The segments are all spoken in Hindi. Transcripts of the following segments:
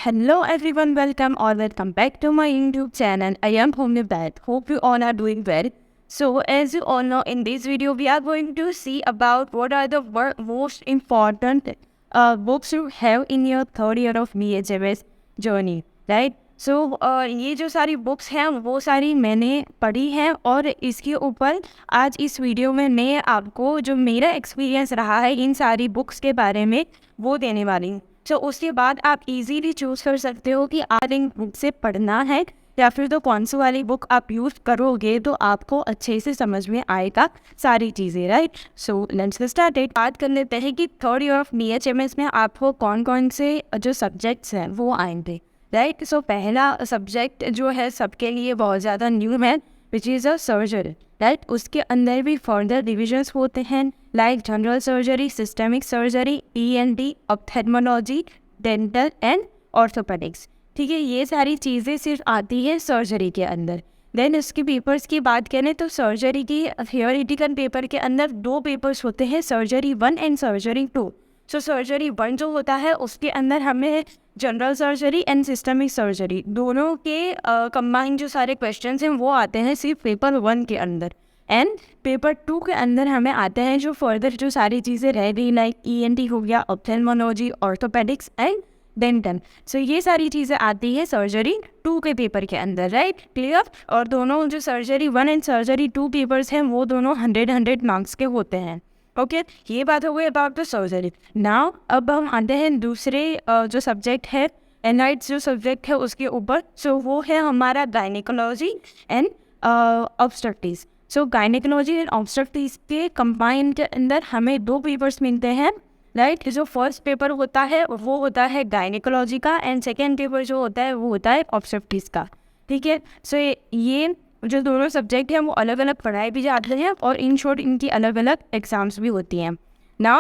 Hello everyone, welcome back to my YouTube channel. I am Homnibad. Hope you all are doing well. So as you all know, in this video we are going to see about what are the most important books you have in your third year of BHMS journey, right? So ये जो सारी बुक्स हैं वो सारी मैंने पढ़ी हैं और इसके ऊपर आज इस वीडियो में मैं आपको जो मेरा एक्सपीरियंस रहा है इन सारी बुक्स के बारे में वो देने वाली हूँ। तो उसके बाद आप इजीली चूज़ कर सकते हो कि आज इन बुक से पढ़ना है या फिर तो कौन सी वाली बुक आप यूज़ करोगे तो आपको अच्छे से समझ में आएगा सारी चीज़ें, right. So let's start it. बात कर लेते हैं कि थर्ड ईयर ऑफ BHMS में आपको कौन कौन से जो सब्जेक्ट्स हैं वो आएंगे, राइट। सो पहला सब्जेक्ट जो है सबके लिए बहुत ज़्यादा न्यू है which is a surgery, right. उसके अंदर भी फर्दर डिविजन्स होते हैं like general surgery, systemic surgery, ENT, ophthalmology, dental and orthopaedics. ठीक है, ये सारी चीज़ें सिर्फ आती है सर्जरी के अंदर। देन इसके पेपर्स की बात करें तो सर्जरी की थियोरेटिकल पेपर के अंदर 2 पेपर्स होते हैं, surgery 1 and surgery 2। So surgery 1 जो होता है उसके अंदर हमें general surgery and systemic surgery दोनों के कंबाइन जो सारे क्वेश्चंस हैं वो आते हैं सिर्फ पेपर 1 के अंदर। एंड पेपर 2 के अंदर हमें आते हैं जो फर्दर जो सारी चीज़ें रह गई लाइक ENT हो गया, ऑप्थेल्मोलॉजी, ऑर्थोपेडिक्स एंड डेंटल। सो ये सारी चीज़ें आती है सर्जरी 2 के पेपर के अंदर, राइट, क्लियर। और दोनों जो सर्जरी 1 एंड सर्जरी 2 पेपर्स हैं वो दोनों 100 मार्क्स के होते हैं। ओके, ये बात हो गई अबाउट द सर्जरी। नाउ अब हम आते हैं दूसरे जो सब्जेक्ट है एनाइट्स जो सब्जेक्ट है उसके ऊपर। सो वो है हमारा gynaecology and obstetrics. So gynaecology and obstetrics के कंबाइन के अंदर हमें 2 पेपर्स मिलते हैं, राइट। जो फर्स्ट पेपर होता है वो होता है गायनेकोलॉजी का एंड सेकेंड पेपर जो होता है वो होता है ऑब्स्टेट्रिक्स का। ठीक है, सो ये जो दोनों सब्जेक्ट हैं वो अलग अलग पढ़ाए भी जाते हैं और इन शॉर्ट इनकी अलग अलग एग्ज़ाम्स भी होती हैं ना।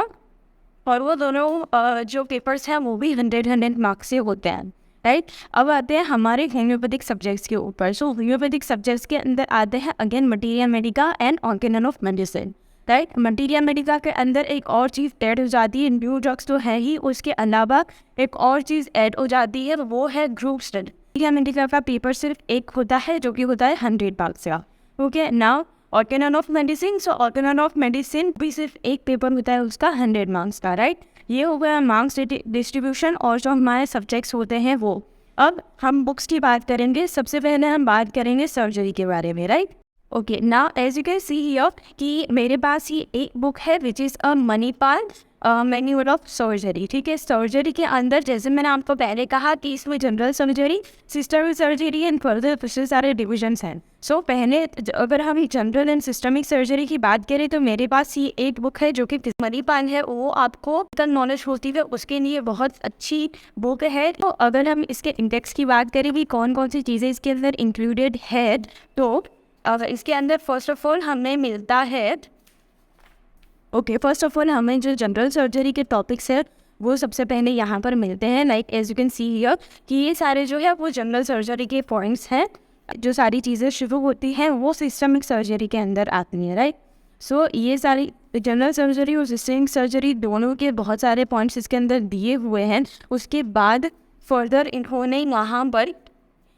और वो दोनों जो पेपर्स हैं वो भी 100 मार्क्स से होते हैं, राइट। अब आते हैं हमारे होम्योपैथिक सब्जेक्ट्स के ऊपर। सो होम्योपैथिक सब्जेक्ट्स के अंदर आते हैं again materia Medica and Organon of medicine, right. Materia Medica के अंदर एक और चीज़ ऐड हो जाती है, न्यू ड्रग्स तो है ही, उसके अलावा एक और चीज़ ऐड हो जाती है वो है ग्रुप स्टडी। मटीरिया मेडिका का पेपर सिर्फ एक होता है जो कि होता है 100 मार्क्स का। Okay, now Organon of medicine. So Organon of medicine भी सिर्फ एक पेपर होता है उसका 100 मार्क्स का, राइट। ये हो गया मार्क्स डिस्ट्रीब्यूशन और जो हमारे सब्जेक्ट्स होते हैं वो। अब हम बुक्स की बात करेंगे। सबसे पहले हम बात करेंगे सर्जरी के बारे में, right. Okay, now as you can see here कि मेरे पास ये एक बुक है which is a Manipal manual of surgery. ठीक है, सर्जरी के अंदर जैसे मैंने आपको पहले कहा कि इसमें general surgery, systemic surgery and further दूसरे सारे डिविजन्स हैं। सो पहले अगर हम जनरल एंड सिस्टमिक सर्जरी की बात करें तो मेरे पास ये एक बुक है जो कि मणिपाल है, वो आपको नॉलेज होती है उसके लिए बहुत अच्छी बुक है। तो अगर हम इसके इंडेक्स की बात करें कि कौन कौन सी चीज़ें इसके अंदर इंक्लूडेड है तो इसके अंदर फर्स्ट ऑफ ऑल हमें मिलता है फर्स्ट ऑफ ऑल हमें जो जनरल सर्जरी के टॉपिक्स है वो सबसे पहले यहाँ पर मिलते हैं। Like as you can see here कि ये सारे जो है वो जनरल सर्जरी के पॉइंट्स हैं। जो सारी चीज़ें शुरू होती हैं वो सिस्टमिक सर्जरी के अंदर आती हैं, राइट। सो ये सारी जनरल सर्जरी और सिस्टमिक सर्जरी दोनों के बहुत सारे पॉइंट्स इसके अंदर दिए हुए हैं। उसके बाद फर्दर इन्होंने यहाँ पर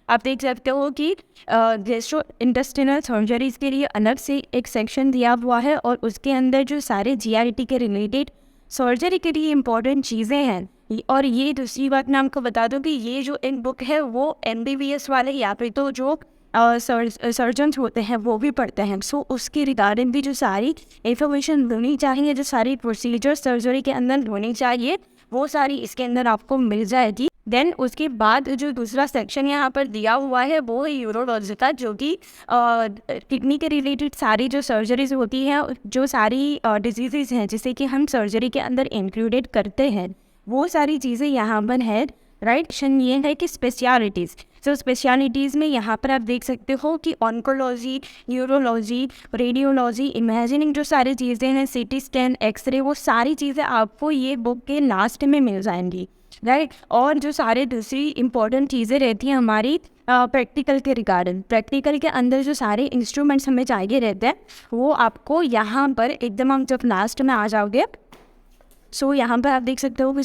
आप देख सकते हो कि गैस्ट्रो इंटेस्टिनल सर्जरीज के लिए अलग से एक सेक्शन दिया हुआ है और उसके अंदर जो सारे GIT के रिलेटेड सर्जरी के लिए इम्पॉर्टेंट चीज़ें हैं। और ये दूसरी बात मैं आपको बता दूं कि ये जो एक बुक है वो MBBS वाले या फिर तो जो सर्जन्स होते हैं वो भी पढ़ते हैं। सो उसके रिगार्डिंग भी जो सारी इंफॉर्मेशन होनी चाहिए, जो सारी प्रोसीजर सर्जरी के अंदर होनी चाहिए वो सारी इसके अंदर आपको मिल जाएगी। देन उसके बाद जो दूसरा सेक्शन यहाँ पर दिया हुआ है वो है यूरोलॉजी का, जो कि किडनी के रिलेटेड सारी जो सर्जरीज होती हैं, जो सारी डिजीज़ हैं जिसे कि हम सर्जरी के अंदर इंक्लूडेड करते हैं वो सारी चीज़ें यहाँ पर है, राइट। ये है कि स्पेशलिटीज़। सो स्पेशलिटीज़ में यहाँ पर आप देख सकते हो कि ऑन्कोलॉजी, न्यूरोलॉजी, रेडियोलॉजी, इमेजिनिंग जो सारी चीज़ें हैं, CT स्कैन, एक्सरे, वो सारी चीज़ें आपको ये बुक के लास्ट में मिल जाएंगी, राइट। और जो सारे दूसरी इंपॉर्टेंट चीज़ें रहती हैं हमारी प्रैक्टिकल के रिगार्डिंग, प्रैक्टिकल के अंदर जो सारे इंस्ट्रूमेंट्स हमें चाहिए रहते हैं वो आपको यहाँ पर एकदम हम जब लास्ट में आ जाओगे। सो यहाँ पर आप देख सकते हो कि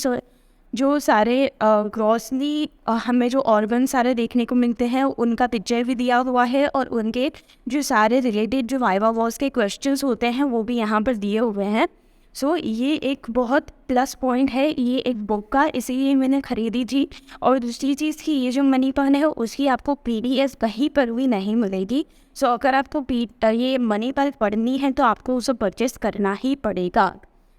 जो सारे ग्रॉसली हमें जो ऑर्गन सारे देखने को मिलते हैं उनका पिक्चर भी दिया हुआ है, और उनके जो सारे रिलेटेड जो वाइवा वॉस के क्वेश्चंस होते हैं वो भी यहाँ पर दिए हुए हैं। सो ये एक बहुत प्लस पॉइंट है ये एक बुक का, इसीलिए मैंने ख़रीदी थी। और दूसरी चीज़ की ये जो मनी पन है उसकी आपको PDF कहीं पर भी नहीं मिलेगी। सो अगर आपको ये मनी पन पढ़नी है तो आपको उसे परचेस करना ही पड़ेगा,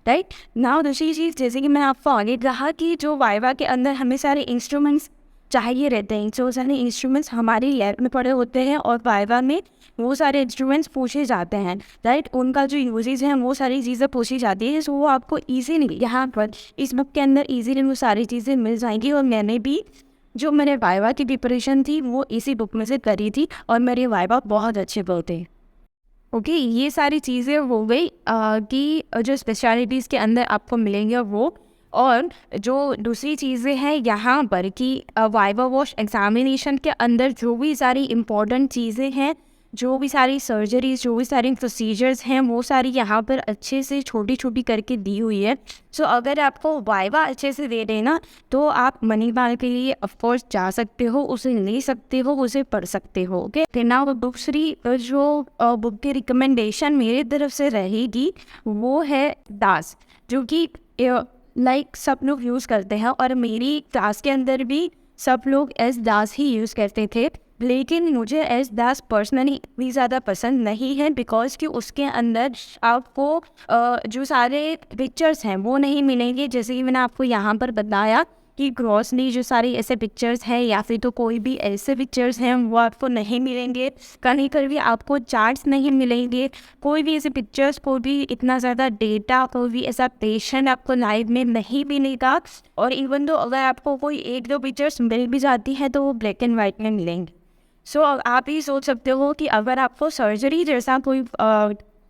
राइट। नाउ दूसरी चीज़, जैसे कि मैं आपको आगे कहा कि जो वाइवा के अंदर हमें सारे इंस्ट्रूमेंट्स चाहिए रहते हैं, जो सारे इंस्ट्रूमेंट्स हमारी लैब में पड़े होते हैं और वाइवा में वो सारे इंस्ट्रूमेंट्स पूछे जाते हैं, राइट। उनका जो यूजेज हैं वो सारी चीज़ें पूछी जाती है। सो वो आपको ईजीली यहाँ पर इस बुक के अंदर ईजीली वो सारी चीज़ें मिल जाएंगी। और मैंने भी जो मेरे वाइवा की प्रिपरेशन थी वो इसी बुक में से करी थी, और मेरे वाइवा बहुत अच्छे थे। ओके, ये सारी चीज़ें हो गई कि जो स्पेशलिटीज़ के अंदर आपको मिलेंगे वो। और जो दूसरी चीज़ें हैं यहाँ पर कि वाइवा वॉश एग्जामिनेशन के अंदर जो भी सारी इम्पोर्टेंट चीज़ें हैं, जो भी सारी सर्जरीज, जो भी सारी प्रोसीजर्स हैं, वो सारी यहाँ पर अच्छे से छोटी छोटी करके दी हुई है। सो अगर आपको वाइवा अच्छे से दे देना तो आप मणिपाल के लिए ऑफकोर्स जा सकते हो, उसे ले सकते हो, उसे पढ़ सकते हो। ओके, फिर ना दूसरी जो बुक की रिकमेंडेशन मेरी तरफ से रहेगी वो है दास, जो कि लाइक सब लोग यूज़ करते हैं, और मेरी क्लास के अंदर भी सब लोग एस दास ही यूज़ करते थे। लेकिन मुझे एस दास पर्सनली इतनी ज़्यादा पसंद नहीं है, बिकॉज कि उसके अंदर आपको जो सारे पिक्चर्स हैं वो नहीं मिलेंगे। जैसे कि मैंने आपको यहाँ पर बताया कि ग्रॉसली जो सारी ऐसे पिक्चर्स हैं या फिर तो कोई भी ऐसे पिक्चर्स हैं वो आपको नहीं मिलेंगे। कहीं पर भी आपको चार्ट्स नहीं मिलेंगे, कोई भी ऐसे पिक्चर्स, कोई भी इतना ज़्यादा डेटा, कोई भी ऐसा पेशेंट आपको लाइव में नहीं मिलेगा। और इवन तो अगर आपको कोई एक दो पिक्चर्स मिल भी जाती हैं तो वो ब्लैक एंड वाइट में मिलेंगे। सो आप ही सोच सकते हो कि अगर आपको सर्जरी जैसा कोई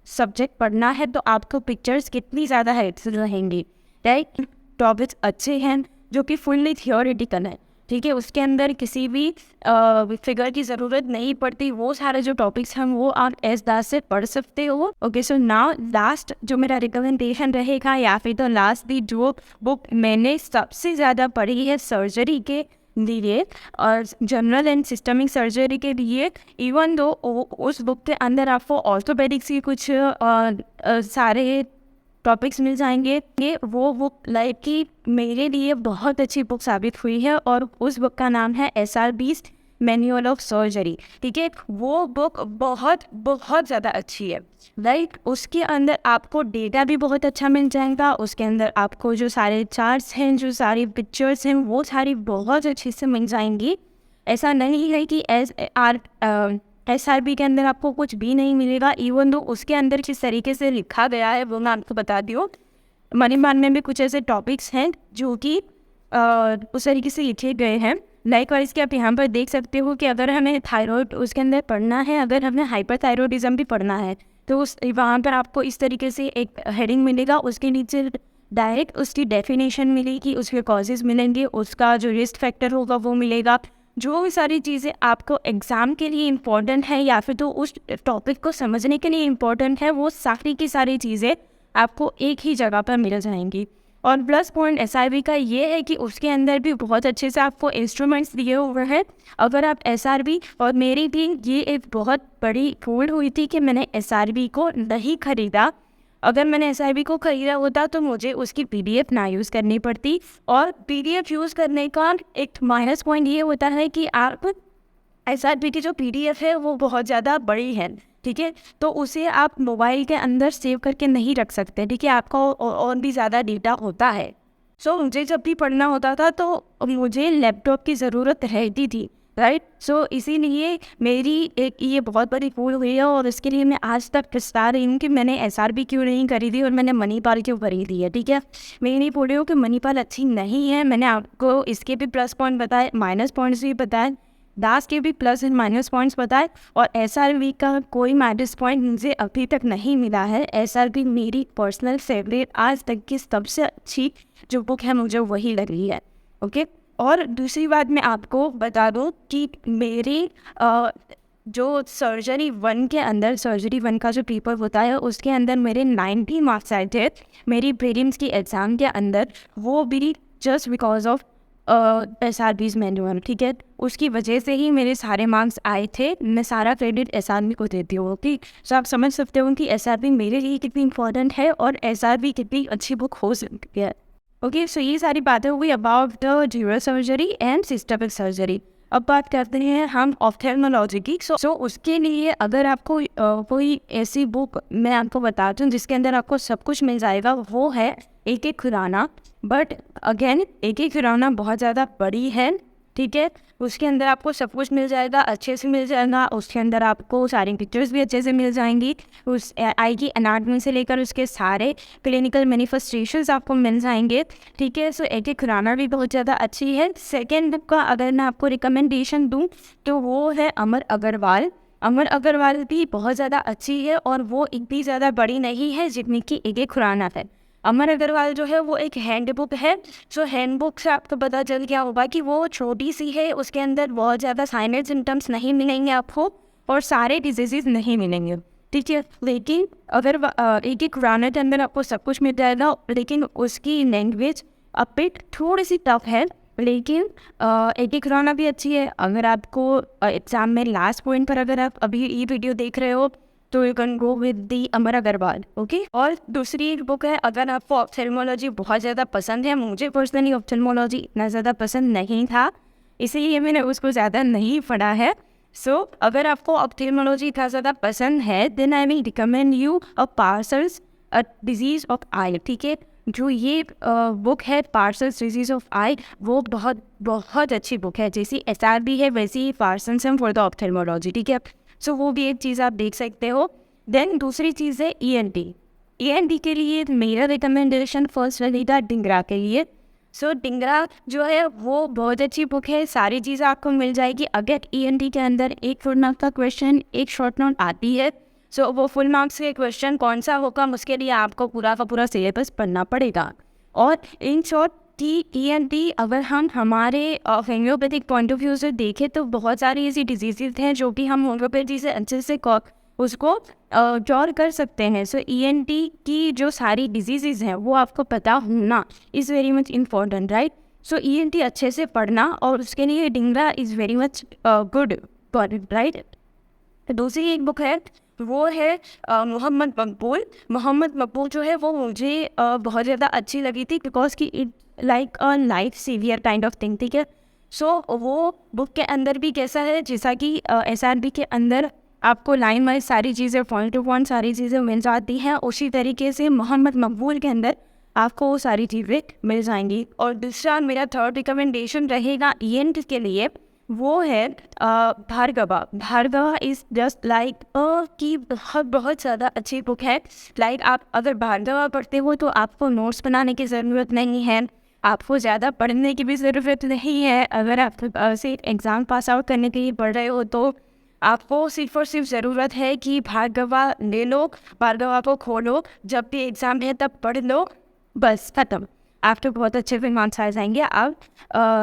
सब्जेक्ट पढ़ना है तो आपको पिक्चर्स कितनी ज़्यादा हेल्पफुल रहेंगी, राइट। टॉपिक्स अच्छे हैं जो कि फुल्ली थियोरेटिकल है, ठीक है, उसके अंदर किसी भी फिगर की ज़रूरत नहीं पड़ती। वो सारे जो टॉपिक्स हैं वो आप एस दास से पढ़ सकते हो। ओके, सो नाउ लास्ट जो मेरा रिकमेंडेशन रहेगा या फिर तो लास्ट दी जो बुक मैंने सबसे ज़्यादा पढ़ी है सर्जरी के लिए और जनरल एंड सिस्टमिक सर्जरी के लिए, इवन दो उस बुक के अंदर आपको ऑर्थोपेडिक्स की कुछ सारे टॉपिक्स मिल जाएंगे, ये वो बुक लाइक की मेरे लिए बहुत अच्छी बुक साबित हुई है। और उस बुक का नाम है SRB's मैनुअल ऑफ सर्जरी, ठीक है। वो बुक बहुत बहुत ज़्यादा अच्छी है, राइट। उसके अंदर आपको डेटा भी बहुत अच्छा मिल जाएगा, उसके अंदर आपको जो सारे चार्ट्स हैं, जो सारी पिक्चर्स हैं, वो सारी बहुत अच्छे से मिल जाएंगी। ऐसा नहीं है कि SRB के अंदर आपको कुछ भी नहीं मिलेगा। इवन तो उसके अंदर जिस तरीके से लिखा गया है वो मैं आपको बताती हूँ। मणिपाल में भी कुछ ऐसे टॉपिक्स हैं जो कि उस तरीके से लिखे गए हैं। लाइकवाइज कि आप यहाँ पर देख सकते हो कि अगर हमें थायराइड उसके अंदर पढ़ना है, अगर हमें हाइपरथायरॉयडिज्म भी पढ़ना है तो उस वहाँ पर आपको इस तरीके से एक हेडिंग मिलेगा, उसके नीचे डायरेक्ट उसकी डेफिनेशन मिलेगी, उसके कॉजेज़ मिलेंगे, उसका जो रिस्क फैक्टर होगा वो मिलेगा। जो भी सारी चीज़ें आपको एग्ज़ाम के लिए इम्पॉर्टेंट है या फिर तो उस टॉपिक को समझने के लिए इम्पॉर्टेंट है, वो सारी की सारी चीज़ें आपको एक ही जगह पर मिल जाएंगी। और प्लस पॉइंट SRB का ये है कि उसके अंदर भी बहुत अच्छे से आपको इंस्ट्रूमेंट्स दिए हुए हैं। अगर आप SRB, और मेरी भी ये एक बहुत बड़ी भूल हुई थी कि मैंने SRB को नहीं ख़रीदा। अगर मैंने SRB को ख़रीदा होता तो मुझे उसकी PDF ना यूज़ करनी पड़ती। और PDF यूज़ करने का एक माइनस पॉइंट ये होता है कि आप SRB की जो PDF है वो बहुत ज़्यादा बड़ी है, ठीक है, तो उसे आप मोबाइल के अंदर सेव करके नहीं रख सकते, ठीक है, आपका और भी ज़्यादा डेटा होता है। सो मुझे जब भी पढ़ना होता था तो मुझे लैपटॉप की ज़रूरत रहती थी, राइट। सो इसीलिए मेरी एक ये बहुत बड़ी भूल हुई है और इसके लिए मैं आज तक पछता रही हूँ कि मैंने SRB क्यों नहीं खरीदी और मैंने मणिपाल क्यों खरीदी है, ठीक है। मैं नहीं बोल रही हूँ कि मणिपाल अच्छी नहीं है, मैंने आपको इसके भी प्लस पॉइंट बताए, माइनस पॉइंट्स भी बताए, दास के भी प्लस एंड माइनस पॉइंट्स बताए, और SRB का कोई माइनस पॉइंट मुझे अभी तक नहीं मिला है। SRB मेरी पर्सनल फेवरेट, आज तक की सबसे अच्छी जो बुक है मुझे वही लगी है, ओके। और दूसरी बात मैं आपको बता दूं कि मेरी जो सर्जरी 1 के अंदर, सर्जरी 1 का जो पेपर होता है उसके अंदर मेरे 90 मार्क्स आए थे मेरी प्रीलिम्स की एग्ज़ाम के अंदर। वो भी just because of SRB's manual, ठीक है। उसकी वजह से ही मेरे सारे मार्क्स आए थे। मैं सारा क्रेडिट SRB को देती हूँ, ओके। सो आप समझ सकते हो कि SRB मेरे लिए कितनी इंपॉर्टेंट है और SRB कितनी अच्छी बुक हो सकती है, ओके। सो ये सारी बातें हुई about the ड्यूरल surgery and systemic surgery. अब बात करते हैं हम ऑफ्थेल्मोलॉजी की। सो उसके लिए अगर आपको कोई ऐसी बुक मैं आपको बताती हूँ जिसके अंदर आपको सब कुछ मिल जाएगा, वो है एक खुराना। बट अगेन एक खुराना बहुत ज़्यादा बड़ी है, ठीक है। उसके अंदर आपको सब कुछ मिल जाएगा, अच्छे से मिल जाएगा। उसके अंदर आपको सारी पिक्चर्स भी अच्छे से मिल जाएंगी। उस आई की एनाटॉमी से लेकर उसके सारे क्लिनिकल मैनिफेस्टेशंस आपको मिल जाएंगे, ठीक है। सो एक खुराना भी बहुत ज़्यादा अच्छी है। सेकेंड बुक का अगर मैं आपको रिकमेंडेशन दूँ तो वो है अमर अग्रवाल। अमर अग्रवाल भी बहुत ज़्यादा अच्छी है और वो इतनी ज़्यादा बड़ी नहीं है जितनी कि एक खुराना है। अमर अग्रवाल जो है वो एक हैंड बुक है। सो हैंड बुक से आपको पता चल गया होगा कि वो छोटी सी है, उसके अंदर बहुत ज़्यादा साइन एंड सिम्टम्स नहीं मिलेंगे आपको और सारे डिजीज़ नहीं मिलेंगे, ठीक है। लेकिन अगर एक खुराना के अंदर आपको सब कुछ मिल जाएगा, लेकिन उसकी लैंग्वेज अपिट थोड़ी सी टफ है। लेकिन एक खुराना भी अच्छी है। अगर आपको एग्ज़ाम में लास्ट पॉइंट पर अगर आप अभी ये वीडियो देख रहे हो तो you can go with the Amar Agarwal, okay. और दूसरी एक बुक है, अगर आपको ऑप्थेल्मोलॉजी बहुत ज़्यादा पसंद है, मुझे पर्सनली ऑप्थेल्मोलॉजी इतना ज़्यादा पसंद नहीं था, इसीलिए मैंने उसको ज़्यादा नहीं पढ़ा है। सो अगर आपको ऑप्थेल्मोलॉजी इतना ज़्यादा पसंद है then I will recommend you a Parsons a disease of eye, ठीक है। जो ये बुक है पार्सल्स डिजीज़ ऑफ आई, वो बहुत बहुत अच्छी बुक है। जैसी SRB है वैसी ही पार्सल्स है फॉर द ऑप्थेल्मोलॉजी, ठीक है। सो वो भी एक चीज़ आप देख सकते हो। देन दूसरी चीज़ है ENT के लिए मेरा रिकमेंडेशन फर्स्ट रहेगा डिंगरा के लिए। सो डिंगरा जो है वो बहुत अच्छी बुक है, सारी चीज़ें आपको मिल जाएगी। अगर ENT के अंदर एक फुल मार्क्स का क्वेश्चन एक शॉर्ट नोट आती है, सो वो फुल मार्क्स के क्वेश्चन कौन सा होगा उसके लिए आपको पूरा का पूरा सिलेबस पढ़ना पड़ेगा। और इन शॉर्ट ENT अगर हम हमारे होम्योपैथिक पॉइंट ऑफ व्यू से देखें तो बहुत सारी ऐसी डिजीज़ हैं जो कि हम होम्योपैथी से अच्छे से उसको क्योर कर सकते हैं। सो ENT की जो सारी डिजीज़ हैं वो आपको पता होना is very much important, right. So ENT अच्छे से पढ़ना और उसके लिए Dhingra is very much good for it, right. दूसरी एक बुक है वो है मोहम्मद मकबूल। मोहम्मद मकबूल जो है वो मुझे बहुत ज़्यादा अच्छी लगी थी बिकॉज कि it like a life severe kind of thing, ठीक है। सो वो बुक के अंदर भी कैसा है जैसा कि SRB के अंदर आपको लाइन वाइज सारी चीज़ें पॉइंट टू पॉइंट सारी चीज़ें मिल जाती हैं, उसी तरीके से मोहम्मद मकबूल के अंदर आपको वो सारी चीज़ें मिल जाएंगी। और दूसरा मेरा थर्ड रिकमेंडेशन रहेगा ENT के लिए, वो है Bhargava. Bhargava is just like कि बहुत ज़्यादा अच्छी बुक है। लाइक आप अगर भार्गवा पढ़ते हो तो आपको नोट्स बनाने की ज़रूरत नहीं है, आपको ज़्यादा पढ़ने की भी ज़रूरत नहीं है। अगर आप सिर्फ एग्ज़ाम पास आउट करने के लिए पढ़ रहे हो तो आपको सिर्फ और सिर्फ ज़रूरत है कि भार्गवा ले लो, भार्गवा को खोलो, जब भी एग्ज़ाम है तब पढ़ लो, बस ख़त्म। आपको बहुत अच्छे से मार्क्स आ जाएंगे, आप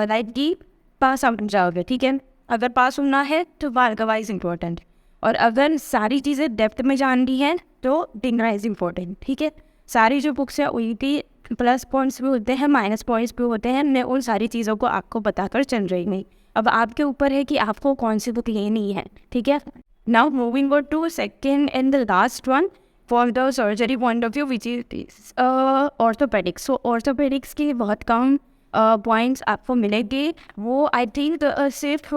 लाइक की पास आउट हो जाओगे, ठीक है। अगर पास होना है तो भार्गवा इज़ इम्पोर्टेंट, और अगर सारी चीज़ें डेप्थ में जाननी है तो डिंगरा इज़ इम्पोर्टेंट, ठीक है। सारी जो बुक्स है उनकी प्लस पॉइंट्स भी होते हैं, माइनस पॉइंट्स भी होते हैं। मैं उन सारी चीज़ों को आपको बताकर चल रही हूँ। अब आपके ऊपर है कि आपको कौन सी बुक लेनी है, ठीक है। Now moving on to second and the last one for the surgery point of view which is orthopaedics. So orthopaedics के बहुत कम पॉइंट्स आपको मिलेंगे। वो आई थिंक सिर्फ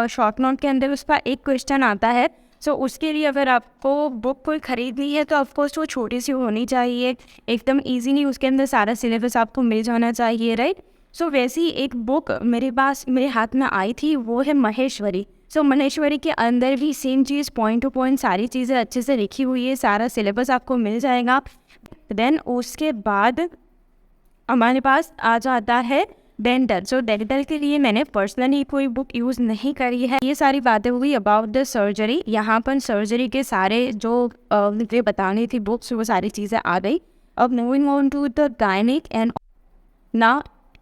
शॉर्ट नोट के अंदर उसका एक क्वेश्चन आता है। सो उसके लिए अगर आपको बुक कोई ख़रीदनी है तो ऑफकोर्स वो छोटी सी होनी चाहिए, एकदम इजी नहीं, उसके अंदर सारा सिलेबस आपको मिल जाना चाहिए, राइट। सो वैसी एक बुक मेरे हाथ में आई थी, वो है महेश्वरी। सो महेश्वरी के अंदर भी सेम चीज़ पॉइंट टू पॉइंट सारी चीज़ें अच्छे से लिखी हुई है, सारा सिलेबस आपको मिल जाएगा। देन उसके बाद हमारे पास आ जाता है डेंटल। सो डेंटल के लिए मैंने पर्सनली कोई बुक यूज़ नहीं करी है। ये सारी बातें हुई अबाउट द सर्जरी। यहाँ पर सर्जरी के सारे जो मुझे बतानी थी बुक्स वो सारी चीज़ें आ गई। अब moving on to the gynaec and ना,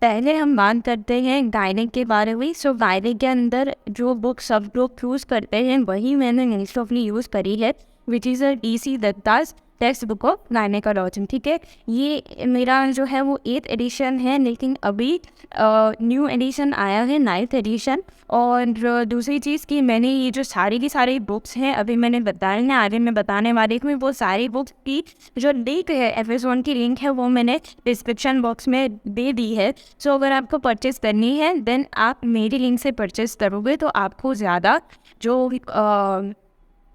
पहले हम बात करते हैं गायनिक के बारे में। सो गायनिक के अंदर जो बुक सब लोग यूज़ करते हैं वही मैंने मोस्ट ऑफली यूज़ करी है, which is DC Dutta's text book of gynaecology. ठीक है, ये मेरा जो है वो 8th एडिशन है, लेकिन अभी न्यू एडिशन आया है 9th एडिशन। और दूसरी चीज़ कि मैंने ये जो सारी की सारी बुक्स हैं अभी मैंने बताए हैं, आगे मैं बताने वाली हूँ, वो सारी बुक्स की जो लिंक है Amazon की लिंक है वो मैंने डिस्क्रिप्शन बॉक्स में दे दी है। सो अगर आपको परचेज़ करनी है देन आप मेरी लिंक से परचेज़ करोगे तो आपको ज़्यादा जो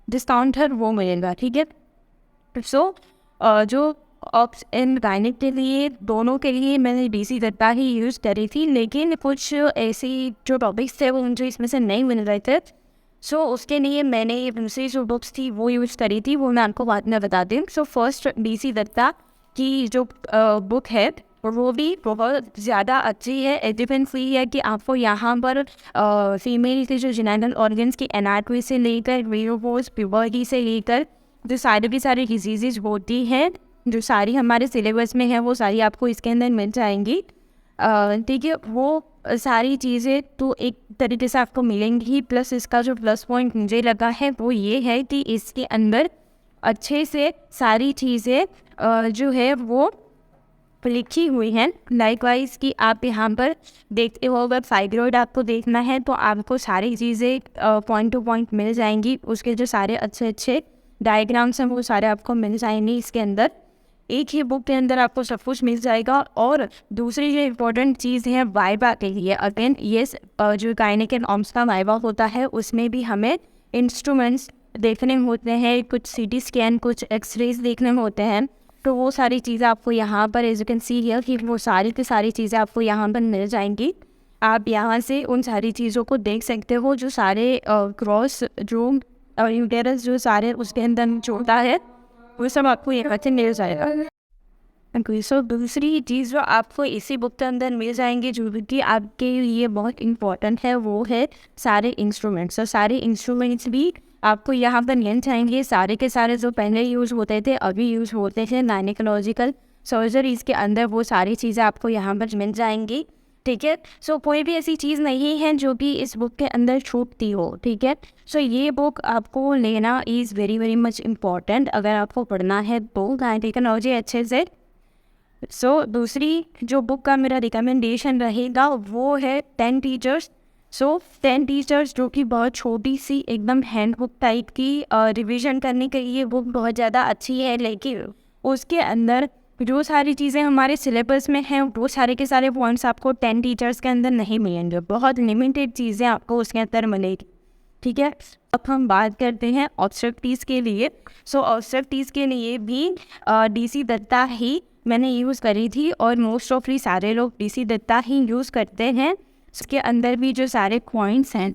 डिस्काउंट है वो मिलेगा। ठीक है, सो जो ऑप्स एंड गायनिक के लिए दोनों के लिए मैंने DC दत्ता ही यूज़ करी थी, लेकिन कुछ ऐसी जो टॉपिक्स थे वो मुझे इसमें से नहीं मिल रहे थे। सो उसके लिए मैंने ये दूसरी जो बुक्स थी वो यूज़ करी थी, वो मैं आपको बाद में बता दूँ। सो फर्स्ट DC दत्ता की जो बुक है वो भी बहुत ज़्यादा अच्छी है। एडिफेंस ये है कि आपको यहाँ पर फीमेल के जो जेनिटल ऑर्गन्स की एनाटॉमी से लेकर मेनोपॉज, प्यूबर्टी से लेकर जो सारी की सारी डिजीज़ होती हैं जो सारी हमारे सिलेबस में है वो सारी आपको इसके अंदर मिल जाएंगी। ठीक है, वो सारी चीज़ें तो एक तरीके से आपको मिलेंगी। प्लस इसका जो प्लस पॉइंट मुझे लगा है वो ये है कि इसके अंदर अच्छे से सारी चीज़ें जो है वो लिखी हुई हैं। लाइकवाइज कि आप यहाँ पर देखते हो अगर फाइब्रॉइड आपको देखना है तो आपको सारी चीज़ें पॉइंट टू पॉइंट मिल जाएंगी। उसके जो सारे अच्छे अच्छे डायग्राम्स हैं वो सारे आपको मिल जाएंगे इसके अंदर। एक ही बुक के अंदर आपको सब कुछ मिल जाएगा। और दूसरी जो इम्पोर्टेंट चीज़ है वाइवा के लिए, अगेन ये जो गायनिक एंड ऑम्स का वाइवा होता है उसमें भी हमें इंस्ट्रूमेंट्स देखने होते हैं, कुछ CT स्कैन, कुछ एक्सरेज देखने होते हैं। तो वो सारी चीज़ें आपको यहाँ पर as you can see here कि वो सारी की सारी चीज़ें आपको यहाँ पर मिल जाएंगी। आप यहाँ से उन सारी चीज़ों को देख सकते हो जो सारे क्रॉस रूम और यूटेरस जो सारे उसके अंदर छोटा है वो सब आपको यहाँ से मिल जाएगा। सो दूसरी चीज़ जो आपको इसी बुक के अंदर मिल जाएंगी जो कि आपके लिए बहुत इंपॉर्टेंट है वो है सारे इंस्ट्रूमेंट्स। और सारे इंस्ट्रूमेंट्स भी आपको यहाँ पर मिल जाएंगे, सारे के सारे जो पहले यूज़ होते थे अभी यूज़ होते हैं गायनेकोलॉजिकल सर्जरीज़ के अंदर, वो सारी चीज़ें आपको यहाँ पर मिल जाएंगी। ठीक है, सो कोई भी ऐसी चीज़ नहीं है जो कि इस बुक के अंदर छूटती हो। ठीक है, सो ये बुक आपको लेना is very very much important अगर आपको पढ़ना है तो गायनेकोलॉजी अच्छे से। सो दूसरी जो बुक का मेरा रिकमेंडेशन रहेगा वो है 10 टीचर्स। सो 10 टीचर्स जो कि बहुत छोटी सी एकदम हैंड बुक टाइप की रिवीजन करने के लिए बुक बहुत ज़्यादा अच्छी है, लेकिन उसके अंदर जो सारी चीज़ें हमारे सिलेबस में हैं वो सारे के सारे पॉइंट्स आपको 10 टीचर्स के अंदर नहीं मिलेंगे, बहुत लिमिटेड चीज़ें आपको उसके अंदर मिलेगी। ठीक है, अब हम बात करते हैं ऑब्स्ट्रक्टिव्स के लिए। सो ऑब्स्ट्रक्टिव्स के लिए भी DC दत्ता ही मैंने यूज़ करी थी और मोस्ट ऑफली सारे लोग DC दत्ता ही यूज़ करते हैं। उसके अंदर भी जो सारे पॉइंट्स हैं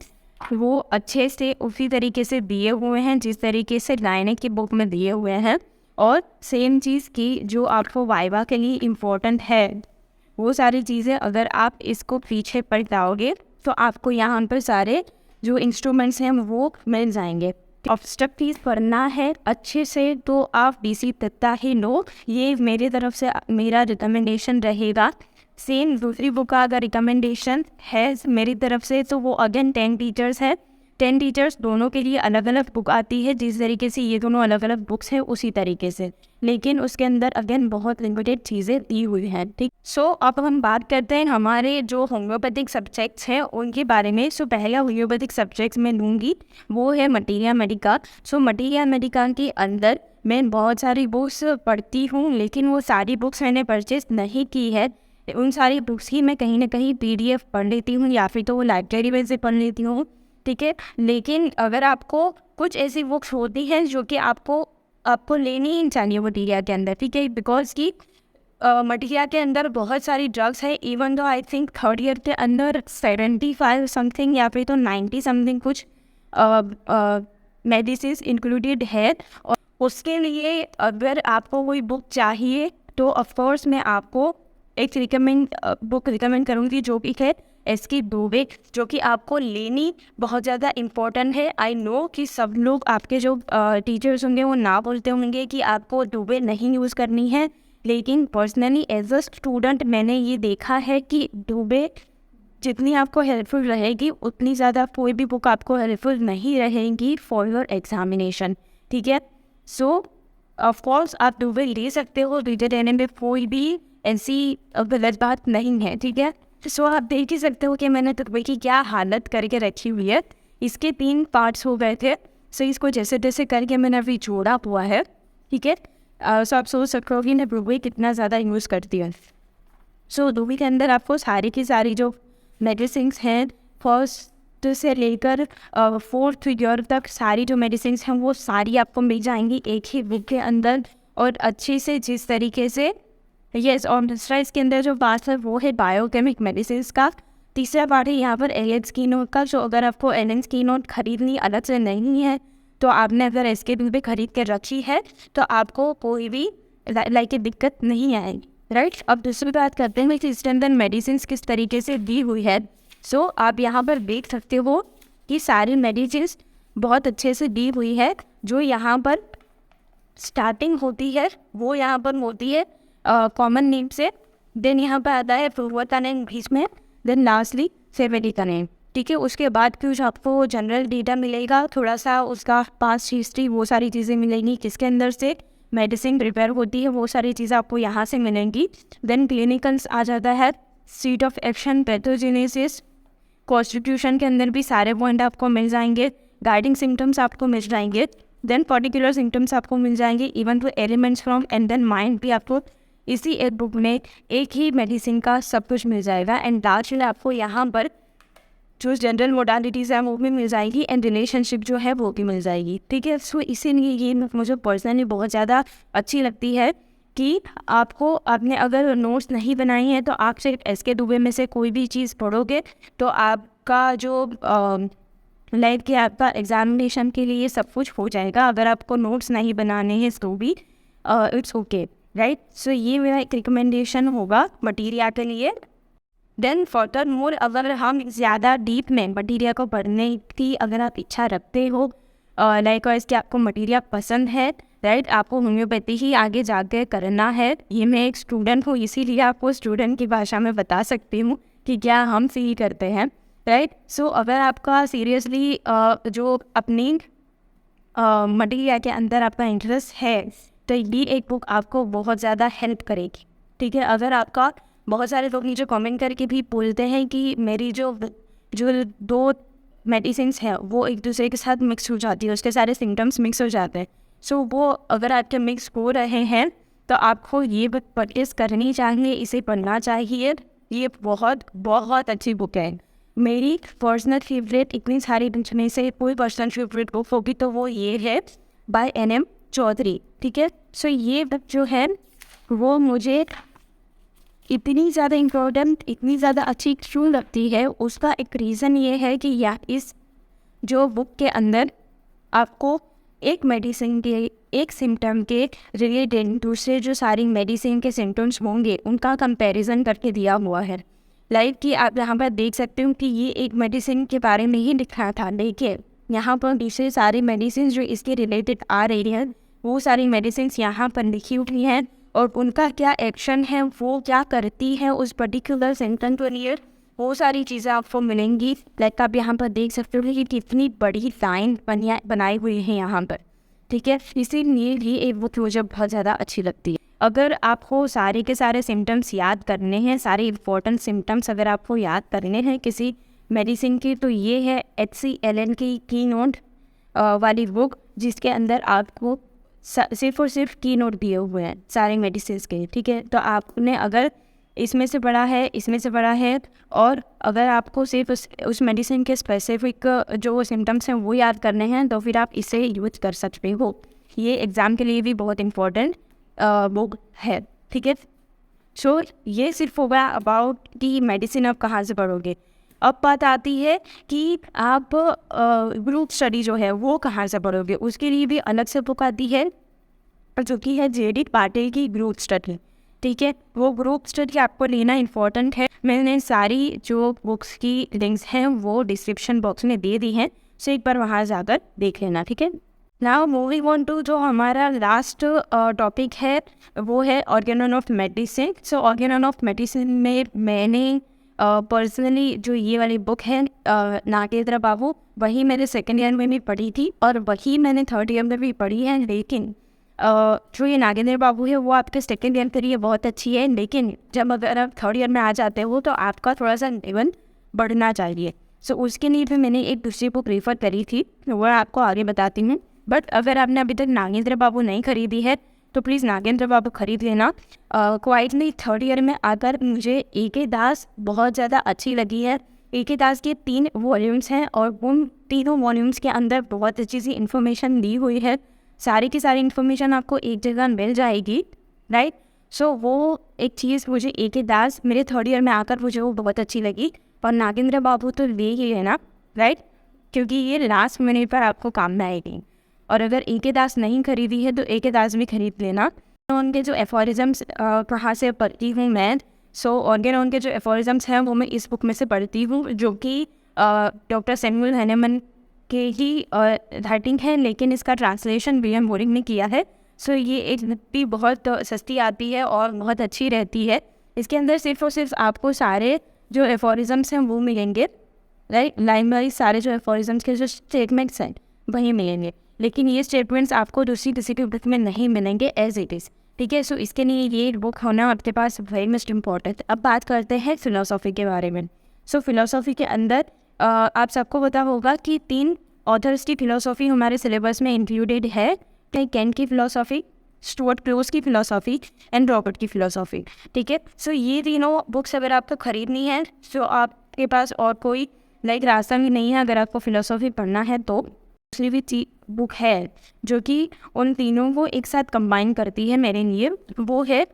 वो अच्छे से उसी तरीके से दिए हुए हैं जिस तरीके से गायनिक की बुक में दिए हुए हैं। और सेम चीज़ की जो आपको वाइवा के लिए इम्पोर्टेंट है वो सारी चीज़ें अगर आप इसको पीछे पढ़ जाओगे तो आपको यहाँ पर सारे जो इंस्ट्रूमेंट्स हैं वो मिल जाएंगे। ऑब्स्ट्रक्टिव्स पढ़ना है अच्छे से तो आप DC दत्ता ही लो, ये मेरी तरफ से मेरा रिकमेंडेशन रहेगा। सेम दूसरी बुक का अगर रिकमेंडेशन है मेरी तरफ से तो वो अगेन 10 टीचर्स है। 10 टीचर्स दोनों के लिए अलग अलग बुक आती है, जिस तरीके से ये दोनों अलग अलग बुक्स हैं उसी तरीके से, लेकिन उसके अंदर अगेन बहुत लिमिटेड चीज़ें दी हुई हैं। ठीक, सो अब हम बात करते हैं हमारे जो होम्योपैथिक सब्जेक्ट्स हैं उनके बारे में। सो पहला होम्योपैथिक सब्जेक्ट्स मैं लूँगी वो है मटीरिया मेडिका। सो मटीरिया मेडिका के अंदर मैं बहुत सारी बुक्स पढ़ती हूँ, लेकिन वो सारी बुक्स मैंने परचेज नहीं की है। उन सारी बुक्स ही मैं कहीं ना कहीं PDF पढ़ लेती हूँ या फिर तो वो लाइब्रेरी में से पढ़ लेती हूँ। ठीक है, लेकिन अगर आपको कुछ ऐसी बुक्स होती हैं जो कि आपको लेनी ही चाहिए मटीरिया के अंदर। ठीक है, बिकॉज कि मटीरिया के अंदर बहुत सारी ड्रग्स है। Even though I think 3rd year के अंदर 75 समथिंग या फिर तो 90 समथिंग कुछ मेडिसिन इंक्लूडेड है। और उसके लिए अगर आपको कोई बुक चाहिए तो ऑफकोर्स मैं आपको एक बुक रिकमेंड करूँगी जो कि है SK दुबे, जो कि आपको लेनी बहुत ज़्यादा इम्पोर्टेंट है। आई नो कि सब लोग आपके जो टीचर्स होंगे वो ना बोलते होंगे कि आपको दुबे नहीं यूज़ करनी है, लेकिन पर्सनली एज अ स्टूडेंट मैंने ये देखा है कि दुबे जितनी आपको हेल्पफुल रहेगी उतनी ज़्यादा कोई भी बुक आपको हेल्पफुल नहीं रहेगी फॉर योर एग्जामिनेशन। ठीक है, सो ऑफ कोर्स आप ट्यूबवेल ले सकते हो, रीजन देने में कोई भी ऐसी गलत बात नहीं है, ठीक है। सो आप देख ही सकते हो कि मैंने ट्यूबवेल की क्या हालत करके रखी हुई है। इसके 3 पार्ट्स हो गए थे, सो इसको जैसे तैसे करके मैंने अभी जोड़ा हुआ है, ठीक है। सो आप सोच सकते हो कि मैं ट्यूबवेल कितना ज़्यादा यूज़ करती हूँ। सो ट्यूबवेल के अंदर आपको सारी की सारी जो मेडिसिन्स हैं, फर्स्ट से लेकर 4th ईयर तक सारी जो मेडिसिन्स हैं वो सारी आपको मिल जाएंगी एक ही बुक के अंदर, और अच्छे से जिस तरीके से यस। और दूसरा इसके अंदर जो पार्ट है वो है बायोकेमिक मेडिसिन्स का। तीसरा पार्ट है यहाँ पर एलियन स्किन नोट का। जो अगर आपको एलियन स्किन नोट खरीदनी अलग से नहीं है, तो आपने अगर इसके बिल पे खरीद के रखी है तो आपको कोई भी लाइक दिक्कत नहीं आएगी, राइट। अब दूसरी बात करते हैं कि इसके अंदर मेडिसिन किस तरीके से दी हुई है। सो आप यहाँ पर देख सकते हो कि सारी मेडिसिन बहुत अच्छे से दी हुई है। जो यहाँ पर स्टार्टिंग होती है वो यहाँ पर होती है कॉमन नेम से, देन यहाँ पर आता है फ्रूवर का नेम बीच में, देन लास्टली फेमिली का नेम, ठीक है। उसके बाद कुछ आपको जनरल डेटा मिलेगा, थोड़ा सा उसका पास्ट हिस्ट्री, वो सारी चीज़ें मिलेंगी, किसके अंदर से मेडिसिन प्रिपेयर होती है, वो सारी चीज़ें आपको यहाँ से मिलेंगी। देन क्लिनिकल्स आ जाता है, seat of action, pathogenesis, constitution के अंदर भी सारे पॉइंट आपको मिल जाएंगे, गाइडिंग सिम्टम्स आपको मिल जाएंगे, देन पर्टिकुलर सिम्टम्स आपको मिल जाएंगे, even two elements from and then mind भी आपको इसी एक बुक में एक ही मेडिसिन का सब कुछ मिल जाएगा। एंड लास्टली आपको यहाँ पर जो जनरल मोडालिटीज़ हैं वो भी मिल जाएगी, एंड रिलेशनशिप जो है वो भी मिल जाएगी, ठीक है। सो इसीलिए ये मुझे पर्सनली बहुत ज़्यादा अच्छी लगती है कि आपको, आपने अगर नोट्स नहीं बनाई हैं तो आप सिर्फ एसके दुबे में से कोई भी चीज़ पढ़ोगे तो आपका जो लाइक कि आपका एग्जामिनेशन के लिए सब कुछ हो जाएगा। अगर आपको नोट्स नहीं बनाने हैं तो भी इट्स ओके, राइट। सो ये मेरा एक रिकमेंडेशन होगा मटीरियल के लिए। देन फर्दर मोर अगर हम ज़्यादा डीप में मटीरियल को पढ़ने की अगर आप इच्छा रखते हो, लाइक इसके आपको मटीरियल पसंद है, राइट, आपको होम्योपैथी ही आगे जाके करना है, ये मैं एक स्टूडेंट हूँ इसीलिए आपको स्टूडेंट की भाषा में बता सकती हूँ कि क्या हम फील करते हैं, राइट। सो अगर आपका सीरियसली जो अपनी मटीरियल के अंदर आपका इंटरेस्ट है तो ये एक बुक आपको बहुत ज़्यादा हेल्प करेगी, ठीक है। अगर आपका, बहुत सारे लोग नीचे कमेंट करके भी बोलते हैं कि मेरी जो 2 मेडिसिन्स हैं वो एक दूसरे के साथ मिक्स हो जाती है, उसके सारे सिम्टम्स मिक्स हो जाते हैं। सो वो अगर आपके मिक्स हो रहे हैं तो आपको ये बुक परचेस करनी चाहिए, इसे पढ़ना चाहिए। ये बहुत बहुत अच्छी बुक है। मेरी पर्सनल फेवरेट, इतनी सारी बुक्स में से कोई पर्सनल फेवरेट बुक होगी तो वो ये है बाय NM चौधरी, ठीक है। सो ये बुक जो है वो मुझे इतनी ज़्यादा इम्पोर्टेंट, इतनी ज़्यादा अच्छी क्यों लगती है, उसका एक रीज़न ये है कि या इस जो बुक के अंदर आपको एक मेडिसिन के, एक सिम्टम के रिलेटेड दूसरे जो सारी मेडिसिन के सिम्टम्स होंगे उनका कंपैरिजन करके दिया हुआ है। लाइक कि आप यहाँ पर देख सकते हो कि ये एक मेडिसिन के बारे में ही लिखा था, देखिए यहाँ पर दूसरे सारी मेडिसिन जो इसके रिलेटेड आ रही हैं वो सारी मेडिसिन यहाँ पर लिखी हुई हैं और उनका क्या एक्शन है, वो क्या करती है उस पर्टिकुलर सिम्टम के लिए, वो सारी चीज़ें आपको मिलेंगी। लाइक आप यहाँ पर देख सकते हो कि कितनी बड़ी लाइन बनाई हुई है यहाँ पर, ठीक है। इसीलिए ये एक बुक मुझे बहुत ज़्यादा अच्छी लगती है। अगर आपको सारे के सारे सिम्टम्स याद करने हैं, सारे इंपॉर्टेंट सिम्टम्स अगर आपको याद करने हैं किसी मेडिसिन की, तो ये है HCLN की की नोट वाली बुक, जिसके अंदर आपको सिर्फ और सिर्फ की नोट दिए हुए हैं सारे मेडिसिन के, ठीक है। तो आपने अगर इसमें से पढ़ा है, इसमें से पढ़ा है, और अगर आपको सिर्फ उस मेडिसिन के स्पेसिफिक जो सिम्टम्स हैं वो याद करने हैं तो फिर आप इसे यूज कर सकते हो। ये एग्ज़ाम के लिए भी बहुत इम्पोर्टेंट बुक है, ठीक है। सो ये सिर्फ होगा अबाउट कि मेडिसिन आप कहाँ से पढ़ोगे। अब बात आती है कि आप ग्रुप स्टडी जो है वो कहाँ से पढ़ोगे। उसके लिए भी अलग से बुक आती है जो कि है JD पाटिल की ग्रुप स्टडी, ठीक है। वो ग्रुप स्टडी आपको लेना इम्पॉर्टेंट है। मैंने सारी जो बुक्स की लिंक्स हैं वो डिस्क्रिप्शन बॉक्स में दे दी हैं, सो एक बार वहाँ जाकर देख लेना, ठीक है। नाउ मूविंग ऑन टू जो हमारा लास्ट टॉपिक है वो है Organon of medicine. So Organon of medicine में मैंने पर्सनली जो ये वाली बुक है नागेंद्र बाबू, वही मैंने 2nd ईयर में भी पढ़ी थी और वही मैंने 3rd ईयर में भी पढ़ी है। लेकिन जो ये नागेंद्र बाबू है वो आपके सेकेंड ईयर के लिए बहुत अच्छी है, लेकिन जब अगर आप थर्ड ईयर में आ जाते हो तो आपका थोड़ा सा लेवल बढ़ना चाहिए। सो उसके लिए भी मैंने एक दूसरी बुक रेफ़र करी थी, वो आपको आगे बताती हूँ। बट अगर आपने अभी तक नागेंद्र बाबू नहीं खरीदी है तो प्लीज़ नागेंद्र बाबू खरीद लेना। क्वाइटली थर्ड ईयर में आकर मुझे ए.के. दास बहुत ज़्यादा अच्छी लगी है। ए.के. दास के 3 वॉल्यूम्स हैं और उन तीनों वॉल्यूम्स के अंदर बहुत अच्छी सी इन्फॉर्मेशन दी हुई है। सारी की सारी इन्फॉर्मेशन आपको एक जगह मिल जाएगी, राइट। सो वो एक चीज़ मुझे ए.के. दास मेरे थर्ड ईयर में आकर मुझे वो बहुत अच्छी लगी। और नागेंद्र बाबू तो ले ही है ना, राइट, क्योंकि ये लास्ट मिनट पर आपको काम में आएगी। और अगर ए.के. दास नहीं खरीदी है तो ए.के. दास भी खरीद लेना। उनके जो एफोरिज़म्स कहाँ से पढ़ती हूँ मैं, सो ऑर्गेनॉन के जो एफोरिज़म्स हैं वो मैं इस बुक में से पढ़ती हूँ, जो कि डॉक्टर सैमुअल हैनेमन के ही राइटिंग है, लेकिन इसका ट्रांसलेशन विलियम बोरिंग ने किया है। सो ये एक भी बहुत सस्ती आती है और बहुत अच्छी रहती है। इसके अंदर सिर्फ और सिर्फ आपको सारे जो एफोरिज़म्स हैं वो मिलेंगे, राइट, लाइन वाइज सारे जो एफोरिज़म्स के जो स्टेटमेंट्स हैं वही मिलेंगे, लेकिन ये स्टेटमेंट्स आपको दूसरी किसी भी बुक में नहीं मिलेंगे एज इट इज़, ठीक है। सो इसके लिए ये बुक होना आपके पास वेरी मस्ट इम्पॉर्टेंट। अब बात करते हैं फ़िलोसॉफ़ी के बारे में। सो फ़िलोसॉफ़ी के अंदर आप सबको पता होगा कि 3 ऑथर्स की फ़िलोसॉफ़ी हमारे सिलेबस में इंक्लूडेड है। कैंट की फ़िलोसॉफ़ी, स्टुअर्ट क्लोज की फ़िलोसॉफ़ी एंड रॉबर्ट की फ़िलोसॉफ़ी, ठीक है। सो ये तीनों बुक्स अगर आपको ख़रीदनी है तो आपके पास और कोई रास्ता भी नहीं है। अगर आपको फ़िलोसॉफ़ी पढ़ना है तो दूसरी भी बुक है जो कि उन तीनों को एक साथ कंबाइन करती है मेरे लिए, वो है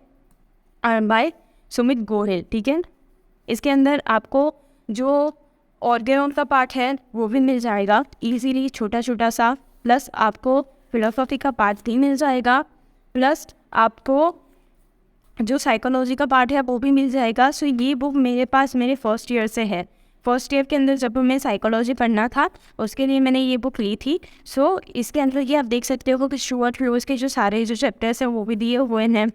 बाय सुमित गोयल, ठीक है। इसके अंदर आपको जो ऑर्गेनॉन का पार्ट है वो भी मिल जाएगा इजीली, छोटा छोटा सा, प्लस आपको फिलोसॉफी का पार्ट भी मिल जाएगा, प्लस आपको जो साइकोलॉजी का पार्ट है वो भी मिल जाएगा। सो ये बुक मेरे पास मेरे फर्स्ट ईयर से है। फर्स्ट ईयर के अंदर जब मैं साइकोलॉजी पढ़ना था उसके लिए मैंने ये बुक ली थी। सो इसके अंदर ये आप देख सकते हो कि स्टुअर्ट क्लोज के जो सारे जो चैप्टर्स हैं वो भी दिए हुए हैं,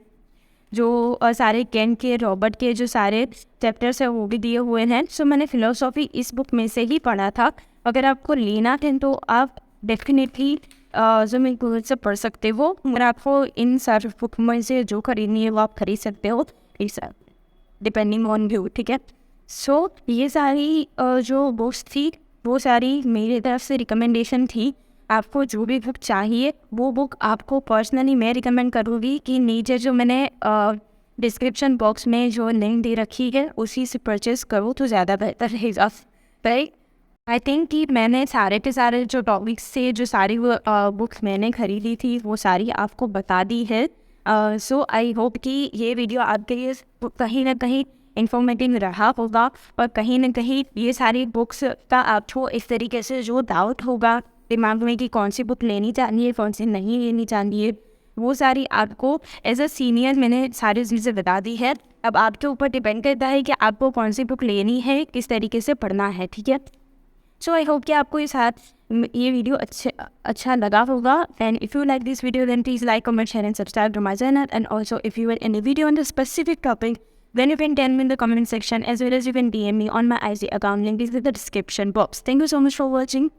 जो सारे कैंट के, रॉबर्ट के जो सारे चैप्टर्स हैं वो भी दिए हुए हैं। सो मैंने फ़िलोसॉफ़ी इस बुक में से ही पढ़ा था। अगर आपको लेना है तो आप डेफिनेटली ज़मीन गूगल से पढ़ सकते हो, अगर आपको इन सारे बुक में से जो खरीदनी है वो आप खरीद सकते हो, इस डिपेंडिंग ऑन व्यू, ठीक है। सो ये सारी जो बुक्स थी वो सारी मेरी तरफ से रिकमेंडेशन थी। आपको जो भी बुक चाहिए वो बुक आपको पर्सनली मैं रिकमेंड करूँगी कि नीचे जो मैंने डिस्क्रिप्शन बॉक्स में जो लिंक दे रखी है उसी से परचेज़ करो तो ज़्यादा बेहतर रहेगा, राइट। आई थिंक कि मैंने सारे के सारे जो टॉपिक्स से जो सारी वो बुक्स मैंने खरीदी थी वो सारी आपको बता दी है। सो आई होप कि ये वीडियो आपके लिए कहीं ना कहीं इन्फॉर्मेटिव रहा होगा और कहीं ना कहीं ये सारी बुक्स का आपको इस तरीके से जो डाउट होगा दिमाग में कि कौन सी बुक लेनी चाहिए कौन सी नहीं लेनी चाहिए, वो सारी आपको एज अ सीनियर मैंने सारी चीज़ें बता दी है। अब आपके ऊपर डिपेंड करता है कि आपको कौन सी बुक लेनी है, किस तरीके से पढ़ना है, ठीक है। सो आई होप कि आपको ये वीडियो अच्छा लगा होगा। And if you like this video then please like, comment, share and subscribe to my channel. And also if you are in a video on the specific topic then you can tell me in the comment section as well as you can DM me on my IG account, link is in the description box. Thank you so much for watching.